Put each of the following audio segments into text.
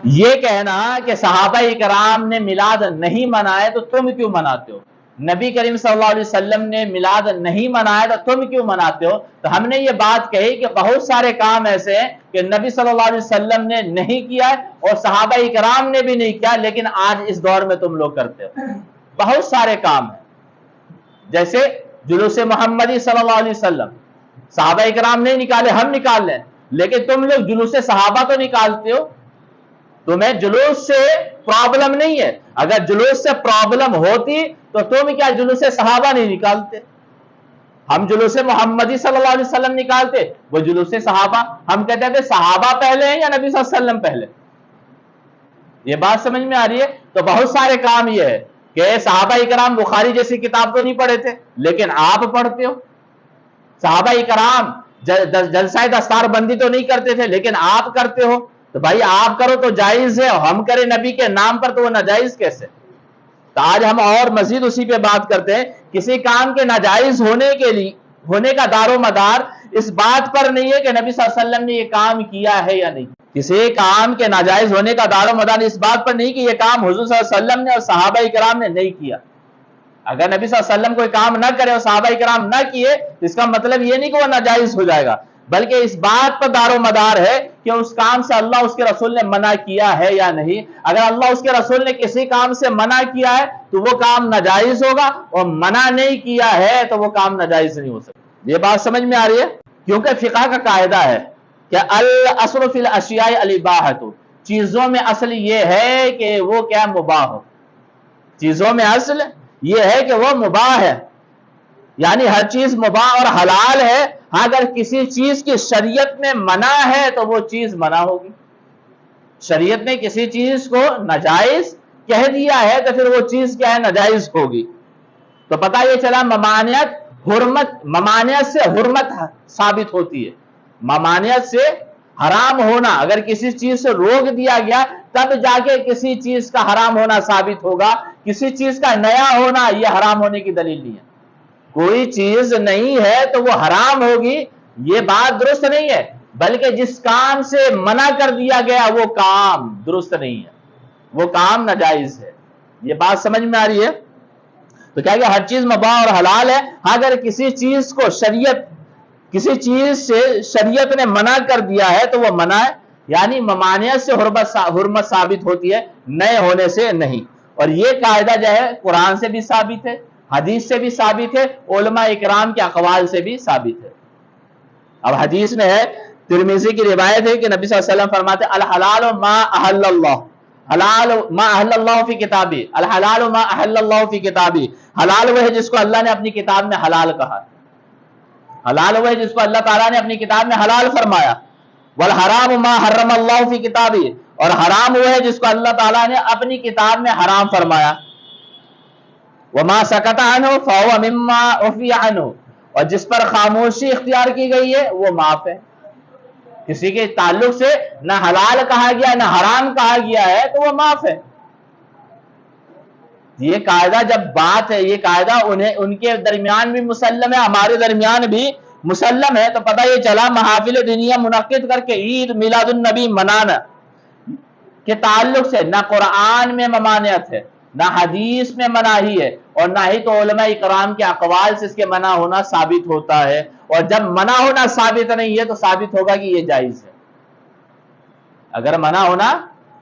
یہ کہنا کہ صحابہ کرام نے میلاد نہیں منائے تو تم کیوں مناتے ہو، نبی کریم صلی اللہ علیہ وسلم نے میلاد نہیں منایا تو تم کیوں مناتے ہو، تو ہم نے یہ بات کہی کہ بہت سارے کام ایسے ہیں کہ نبی صلی اللہ علیہ وسلم نے نہیں کیا اور صحابہ کرام نے بھی نہیں کیا، لیکن آج اس دور میں تم لوگ کرتے ہو۔ بہت سارے کام ہیں، جیسے جلوس محمدی صلی اللہ علیہ وسلم صحابہ کرام نہیں نکالے، ہم نکال لیں، لیکن تم لوگ جلوس صحابہ تو نکالتے ہو۔ تمہیں جلوس سے پرابلم نہیں ہے، اگر جلوس سے پرابلم ہوتی تو تم کیا جلوس صحابہ نہیں نکالتے؟ ہم جلوس محمدی صلی اللہ علیہ وسلم نکالتے، وہ جلوس صحابہ، ہم کہتے تھے صحابہ پہلے ہیں یا نبی صلی اللہ علیہ وسلم پہلے؟ یہ بات سمجھ میں آ رہی ہے؟ تو بہت سارے کام یہ ہے کہ صحابہ کرام بخاری جیسی کتاب تو نہیں پڑھے تھے لیکن آپ پڑھتے ہو، صحابہ کرام جلسہ دستار بندی تو نہیں کرتے تھے لیکن آپ کرتے ہو، تو بھائی آپ کرو تو جائز ہے، ہم کریں نبی کے نام پر تو وہ ناجائز کیسے؟ تو آج ہم اور مزید اسی پہ بات کرتے ہیں، کسی کام کے ناجائز ہونے کا دار و مدار اس بات پر نہیں ہے کہ نبی صلی اللہ علیہ وسلم نے یہ کام کیا ہے یا نہیں، کسی کام کے ناجائز ہونے کا دار و مدار اس بات پر نہیں کہ یہ کام حضور صلی اللہ علیہ وسلم نے اور صحابہ کرام نے نہیں کیا۔ اگر نبی صلی اللہ علیہ وسلم کوئی کام نہ کرے اور صحابہ کرام نہ کیے اس کا مطلب یہ نہیں کہ وہ ناجائز ہو جائے گا، بلکہ اس بات پر دار و مدار ہے کہ اس کام سے اللہ اس کے رسول نے منع کیا ہے یا نہیں۔ اگر اللہ اس کے رسول نے کسی کام سے منع کیا ہے تو وہ کام ناجائز ہوگا، اور منع نہیں کیا ہے تو وہ کام ناجائز نہیں ہو سکتا۔ یہ بات سمجھ میں آ رہی ہے؟ کیونکہ فقہ کا قاعدہ ہے کہ الاصل فی الاشیاء الاباحۃ، چیزوں میں اصل یہ ہے کہ وہ کیا مباح ہو، چیزوں میں اصل یہ ہے کہ وہ مباح ہے، یعنی ہر چیز مباح اور حلال ہے۔ اگر کسی چیز کی شریعت میں منع ہے تو وہ چیز منع ہوگی، شریعت نے کسی چیز کو ناجائز کہہ دیا ہے تو پھر وہ چیز کیا ہے، ناجائز ہوگی۔ تو پتہ یہ چلا ممانعت سے حرمت ثابت ہوتی ہے، ممانعت سے حرام ہونا، اگر کسی چیز سے روک دیا گیا تب جا کے کسی چیز کا حرام ہونا ثابت ہوگا، کسی چیز کا نیا ہونا یہ حرام ہونے کی دلیل نہیں ہے۔ کوئی چیز نہیں ہے تو وہ حرام ہوگی، یہ بات درست نہیں ہے، بلکہ جس کام سے منع کر دیا گیا وہ کام درست نہیں ہے، وہ کام ناجائز ہے۔ یہ بات سمجھ میں آ رہی ہے؟ تو کیا کہ ہر چیز مباح اور حلال ہے، اگر کسی چیز کو کسی چیز سے شریعت نے منع کر دیا ہے تو وہ منع ہے، یعنی ممانعت سے حرمت ثابت ہوتی ہے، نئے ہونے سے نہیں۔ اور یہ قاعدہ جو ہے قرآن سے بھی ثابت ہے، حدیث سے بھی ثابت ہے، علماء اکرام کے اقوال سے بھی ثابت ہے۔ اب حدیث میں ہے، ترمذی کی روایت ہے کہ نبی صلی اللہ علیہ وسلم فرماتے ہیں الحلال ما احل اللہ، حلال ما احل اللہ فی کتابی، الحلال ما احل اللہ فی کتابی، حلال وہ ہے جس کو اللہ نے اپنی کتاب میں حلال کہا، حلال وہ ہے جس کو اللہ تعالیٰ نے اپنی کتاب میں حلال فرمایا، والحرام ما حرم اللہ فی کتابی، اور حرام وہ ہے جس کو اللہ تعالیٰ نے اپنی کتاب میں حرام فرمایا، وما سکت عنہ فہو مما عفی عنہ، اور جس پر خاموشی اختیار کی گئی ہے وہ معاف ہے۔ کسی کے تعلق سے نہ حلال کہا گیا نہ حرام کہا گیا ہے تو وہ معاف ہے۔ یہ قاعدہ جب بات ہے، یہ قاعدہ ان کے درمیان بھی مسلم ہے، ہمارے درمیان بھی مسلم ہے، تو پتہ یہ چلا محافل دینیہ منعقد کر کے عید میلاد النبی منانا کے تعلق سے نہ قرآن میں ممانعت ہے، نہ حدیث میں مناہی ہے، اور نہ ہی تو علماء اکرام کے اقوال سے اس کے منع ہونا ثابت ہوتا ہے۔ اور جب منع ہونا ثابت نہیں ہے تو ثابت ہوگا کہ یہ جائز ہے۔ اگر منع ہونا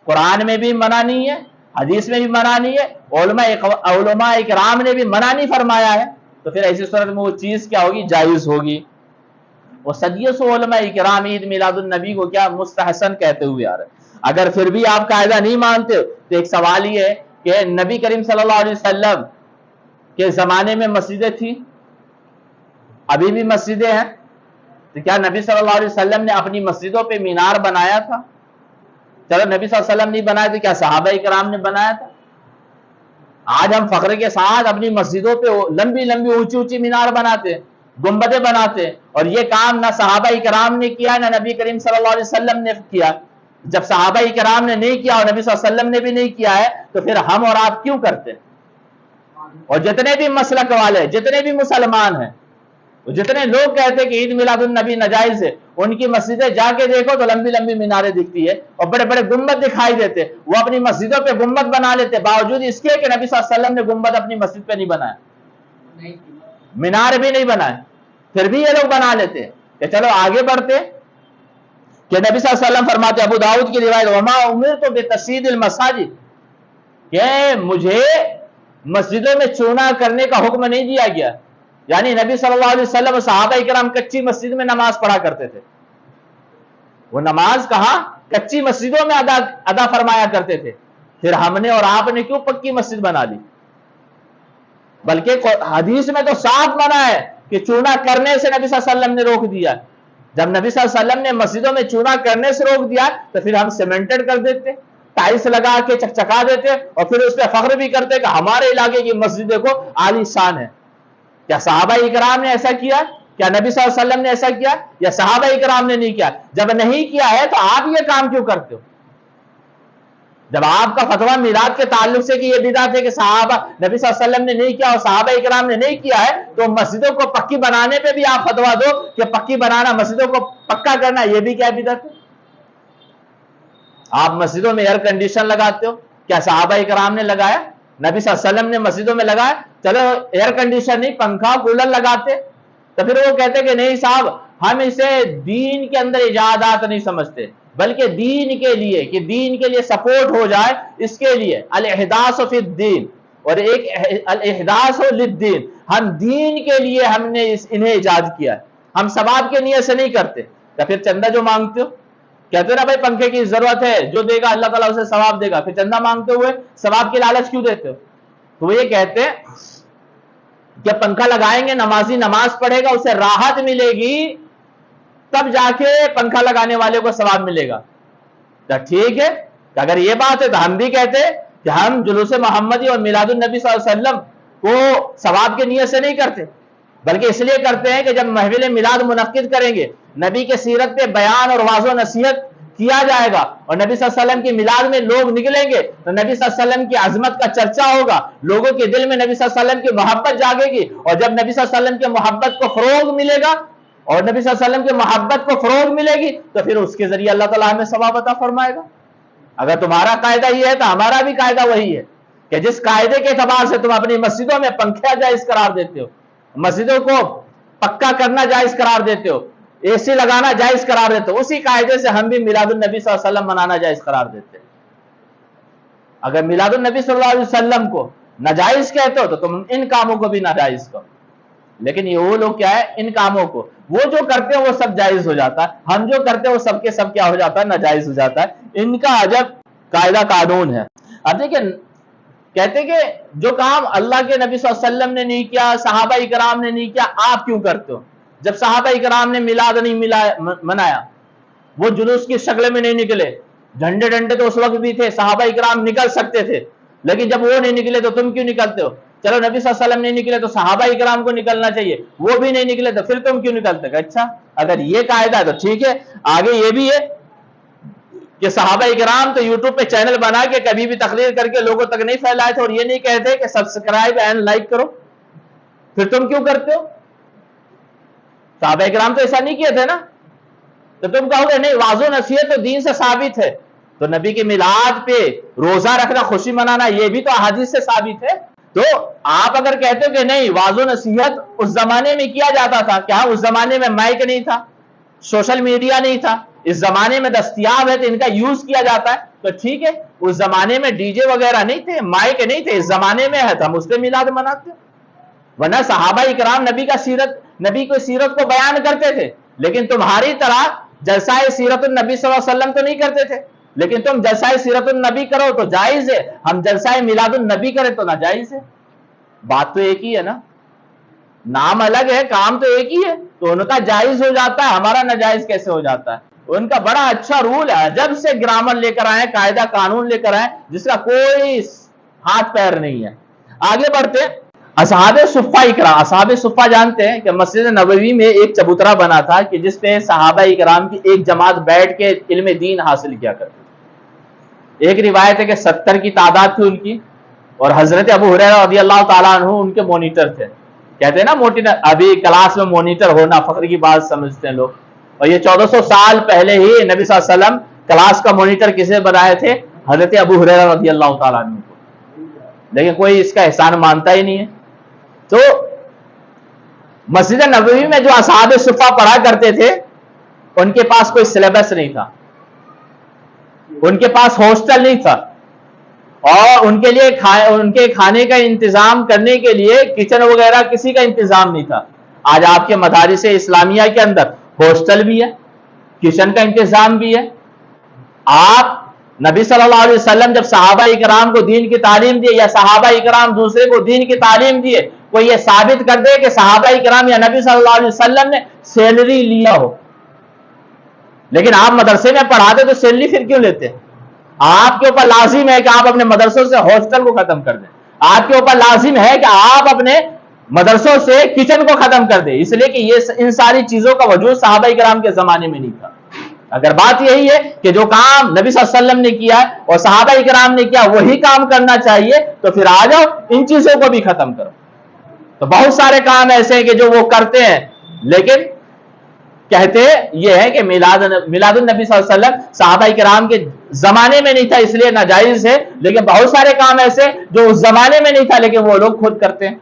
قرآن میں بھی منع نہیں ہے، حدیث میں بھی منع نہیں ہے، علماء اکرام نے بھی منع نہیں فرمایا ہے، تو پھر ایسی صورت میں وہ چیز کیا ہوگی، جائز ہوگی۔ وہ صدیوں سے علماء اکرام عید میلاد النبی کو کیا مستحسن کہتے ہوئے آ رہے ہیں۔ اگر پھر بھی آپ قاعدہ نہیں مانتے تو ایک سوال یہ ہے کہ نبی کریم صلی اللہ علیہ وسلم کے زمانے میں مسجدیں تھیں، ابھی بھی مسجدیں ہیں، تو کیا نبی صلی اللہ علیہ وسلم نے اپنی مسجدوں پہ مینار بنایا تھا؟ چلو نبی صلی اللہ علیہ وسلم نہیں بنایا تو کیا صحابہ کرام نے بنایا تھا؟ آج ہم فخر کے ساتھ اپنی مسجدوں پہ لمبی لمبی اونچی اونچی مینار بناتے ہیں، گنبدیں بناتے ہیں، اور یہ کام نہ صحابہ کرام نے کیا نہ نبی کریم صلی اللہ علیہ وسلم نے کیا۔ جب صحابہ کرام نے نہیں کیا اور نبی صلی اللہ علیہ وسلم نے بھی نہیں کیا ہے تو پھر ہم اور آپ کیوں کرتے ہیں؟ اور جتنے بھی مسلک والے جتنے بھی مسلمان ہیں جتنے لوگ کہتے کہ عید میلاد النبی ناجائز ہے، ان کی مسجدیں جا کے دیکھو تو لمبی لمبی میناریں دکھتی ہے اور بڑے بڑے گنبد دکھائی دیتے، وہ اپنی مسجدوں پہ گنبد بنا لیتے، باوجود اس کے کہ نبی صلی اللہ علیہ وسلم نے گنبد اپنی مسجد پہ نہیں بنایا، مینار بھی نہیں بنائے، پھر بھی یہ لوگ بنا لیتے۔ کہ چلو آگے بڑھتے کہ نبی صلی اللہ علیہ وسلم فرماتے، ابو داؤد کی روایت، وما امرت بتسیید المساجد، کہ مجھے مسجدوں میں چونا کرنے کا حکم نہیں دیا گیا، یعنی نبی صلی اللہ علیہ وسلم اور صحابہ کرام کچی مسجد میں نماز پڑھا کرتے تھے، وہ نماز کہاں کچی مسجدوں میں ادا فرمایا کرتے تھے، پھر ہم نے اور آپ نے کیوں پکی مسجد بنا لی؟ بلکہ حدیث میں تو صاف منع ہے کہ چونا کرنے سے نبی صلی اللہ علیہ وسلم نے روک دیا۔ جب نبی صلی اللہ علیہ وسلم نے مسجدوں میں چونا کرنے سے روک دیا تو پھر ہم سیمنٹڈ کر دیتے، ٹائلس لگا کے چکچکا دیتے اور پھر اس پہ فخر بھی کرتے کہ ہمارے علاقے کی مسجد دیکھو عالی شان ہے۔ کیا صحابہ اکرام نے ایسا کیا؟ کیا نبی صلی اللہ علیہ وسلم نے ایسا کیا؟ یا صحابہ اکرام نے نہیں کیا؟ جب نہیں کیا ہے تو آپ یہ کام کیوں کرتے ہو؟ جب آپ کا فتویٰ میلاد کے تعلق سے کہ یہ بدعت ہے کہ صحابہ نبی صلی اللہ علیہ وسلم نے نہیں کیا اور صحابہ اکرام نے نہیں کیا ہے، تو مسجدوں کو پکی بنانے پہ بھی آپ فتویٰ دو کہ پکی بنانا، مسجدوں کو پکا کرنا، یہ بھی کیا بدعت ہے؟ آپ مسجدوں میں ایئر کنڈیشن لگاتے ہو، کیا صحابہ اکرام نے لگایا؟ نبی صلی اللہ علیہ وسلم نے مسجدوں میں لگایا؟ چلو ایئر کنڈیشن نہیں، پنکھا کولر لگاتے، تو پھر وہ کہتے کہ نہیں صاحب ہم اسے دین کے اندر ایجادات نہیں سمجھتے، بلکہ دین کے لیے، کہ دین کے لیے سپورٹ ہو جائے، اس کے لیے الاحداث فی الدین، اور ایک الاحداث للدین، ہم دین کے لیے ہم نے انہیں ایجاد کیا ہے، ہم ثواب کے نیت سے نہیں کرتے۔ تو پھر چندہ جو مانگتے ہو، کہتے نا بھائی پنکھے کی ضرورت ہے، جو دے گا اللہ تعالیٰ اسے ثواب دے گا، پھر چندہ مانگتے ہوئے ثواب کی لالچ کیوں دیتے ہو؟ تو وہ یہ کہتے ہیں کہ پنکھا لگائیں گے، نمازی نماز پڑھے گا، اسے راحت ملے گی، تب جا کے پنکھا لگانے والے کو ثواب ملے گا۔ تو ٹھیک ہے، اگر یہ بات ہے تو ہم بھی کہتے کہ ہم جلوس محمدی اور میلاد النبی صلی اللہ علیہ وسلم کو ثواب کے نیت سے نہیں کرتے، بلکہ اس لیے کرتے ہیں کہ جب محفل میلاد منعقد کریں گے، نبی کے سیرت پہ بیان اور واضح و نصیحت کیا جائے گا، اور نبی صلی اللہ علیہ وسلم کی میلاد میں لوگ نکلیں گے تو نبی صلی اللہ علیہ وسلم کی عظمت کا چرچا ہوگا، لوگوں کے دل میں نبی صلی اللہ علیہ وسلم کی محبت جاگے گی، اور جب نبی صلی اللہ علیہ وسلم کی محبت کو فروغ ملے گا اور نبی صلی اللہ علیہ وسلم کی محبت کو فروغ ملے گی تو پھر اس کے ذریعے اللہ تعالیٰ ہمیں ثواب عطا فرمائے گا۔ اگر تمہارا قاعدہ یہ ہے تو ہمارا بھی قاعدہ وہی ہے کہ جس قاعدے کے اعتبار سے تم اپنی مسجدوں میں پنکھا جائز قرار دیتے ہو، مسجدوں کو پکا کرنا جائز قرار دیتے ہو، اے سی لگانا جائز قرار دیتے ہو، اسی قاعدے سے ہم بھی میلاد النبی صلی اللہ علیہ وسلم منانا جائز قرار دیتے ہیں۔ اگر میلاد النبی صلی اللہ علیہ وسلم کو ناجائز کہتے ہو تو تم ان کاموں کو بھی ناجائز کرو، لیکن یہ وہ لوگ کیا ہے، ان کاموں کو وہ جو کرتے ہیں وہ سب جائز ہو جاتا ہے، ہم جو کرتے ہیں وہ سب کے سب کیا ہو جاتا ہے، ناجائز ہو جاتا ہے۔ ان کا عجب قاعدہ قانون ہے۔ اب دیکھیں، کہتے کہ جو کام اللہ کے نبی صلی اللہ علیہ وسلم نے نہیں کیا، صحابہ اکرام نے نہیں کیا، آپ کیوں کرتے ہو؟ جب صحابہ اکرام نے میلاد نہیں منایا، وہ جلوس کی شکل میں نہیں نکلے، جھنڈے ڈنڈے تو اس وقت بھی تھے، صحابہ اکرام نکل سکتے تھے، لیکن جب وہ نہیں نکلے تو تم کیوں نکلتے ہو؟ چلو نبی صلی اللہ علیہ وسلم نہیں نکلے تو صحابہ اکرام کو نکلنا چاہیے، وہ بھی نہیں نکلے تو پھر تم کیوں نکلتے؟ اچھا اگر یہ قاعدہ ہے تو ٹھیک ہے، آگے یہ بھی ہے کہ صحابہ اکرام تو یوٹیوب پہ چینل بنا کے کبھی بھی تقریر کر کے لوگوں تک نہیں پھیلائے تھے، اور یہ نہیں کہتے کہ سبسکرائب اینڈ لائک کرو، پھر تم کیوں کرتے ہو؟ صحابہ اکرام تو ایسا نہیں کیے تھے نا، تو تم کہو گے نہیں واضح نصیحت تو دین سے ثابت ہے، تو نبی کے میلاد پہ روزہ رکھنا، خوشی منانا، یہ بھی تو احادیث سے ثابت ہے۔ تو آپ اگر کہتے ہو کہ نہیں واضح نصیحت اس زمانے میں کیا جاتا تھا، کیا اس زمانے میں مائک نہیں تھا، سوشل میڈیا نہیں تھا، اس زمانے میں دستیاب ہے تو ان کا یوز کیا جاتا ہے، تو ٹھیک ہے، اس زمانے میں ڈی جے وغیرہ نہیں تھے، مائک نہیں تھے، اس زمانے میں ہے تو ہم اس پہ میلاد مناتے ہیں۔ ورنہ صحابہ اکرام نبی کو سیرت کو بیان کرتے تھے، لیکن تمہاری طرح جلسہ سیرت النبی صلی اللہ علیہ وسلم تو نہیں کرتے تھے، لیکن تم جلسہ سیرت النبی کرو تو جائز ہے، ہم جلسہ میلاد النبی کریں تو ناجائز ہے۔ بات تو ایک ہی ہے نا، نام الگ ہے، کام تو ایک ہی ہے، تو ان کا جائز ہو جاتا ہے، ہمارا ناجائز کیسے ہو جاتا ہے؟ ان کا بڑا اچھا رول ہے، جب سے گرامر لے کر آئے، قاعدہ قانون لے کر آئے، جس کا کوئی ہاتھ پیر نہیں ہے۔ آگے بڑھتے، اصحاب صفہ اکرام، اصحاب صفہ جانتے ہیں کہ مسجد نبوی میں ایک چبوترا بنا تھا کہ جس پہ صحابہ اکرام کی ایک جماعت بیٹھ کے علم دین حاصل کیا کرتے تھے۔ ایک روایت ہے کہ 70 کی تعداد تھی ان کی، اور حضرت ابو ہریرہ رضی اللہ تعالیٰ عنہ ان کے مونیٹر تھے۔ کہتے ہیں نا ابھی کلاس میں مانیٹر ہونا فخر کی بات سمجھتے ہیں لوگ، اور یہ 1400 سال پہلے ہی نبی صلی اللہ علیہ وسلم کلاس کا مانیٹر کسے بنائے تھے؟ حضرت ابو ہریرہ رضی اللہ تعالیٰ عنہ کو، لیکن کوئی اس کا احسان مانتا ہی نہیں ہے۔ تو مسجد نبوی میں جو اصحاب صفہ پڑھا کرتے تھے ان کے پاس کوئی سلیبس نہیں تھا، ان کے پاس ہاسٹل نہیں تھا، اور ان کے لیے ان کے کھانے کا انتظام کرنے کے لیے کچن وغیرہ کسی کا انتظام نہیں تھا۔ آج آپ کے مدارس اسلامیہ کے اندر ہاسٹل بھی ہے، کچن کا انتظام بھی ہے۔ آپ نبی صلی اللہ علیہ وسلم جب صحابہ اکرام کو دین کی تعلیم دیے یا صحابہ اکرام دوسرے کو دین کی تعلیم دیے، کوئی یہ ثابت کر دے کہ صحابہ اکرام یا نبی صلی اللہ علیہ وسلم نے سیلری لیا ہو، لیکن آپ مدرسے میں پڑھاتے تو سیلری پھر کیوں لیتے؟ آپ کے اوپر لازم ہے کہ آپ اپنے مدرسوں سے ہاسٹل کو ختم کر دیں، آپ کے اوپر لازم ہے کہ آپ اپنے مدرسوں سے کچن کو ختم کر دیں، اس لیے کہ یہ ان ساری چیزوں کا وجود صحابہ کرام کے زمانے میں نہیں تھا۔ اگر بات یہی ہے کہ جو کام نبی صلی اللہ علیہ وسلم نے کیا اور صحابہ کرام نے کیا وہی کام کرنا چاہیے، تو پھر آ جاؤ ان چیزوں کو بھی ختم کرو۔ تو بہت سارے کام ایسے ہیں کہ جو وہ کرتے ہیں، لیکن کہتے یہ ہے کہ میلاد النبی صلی اللہ علیہ وسلم صحابہ کرام کے زمانے میں نہیں تھا اس لیے ناجائز ہے، لیکن بہت سارے کام ایسے جو اس زمانے میں نہیں تھا لیکن وہ لوگ خود کرتے ہیں۔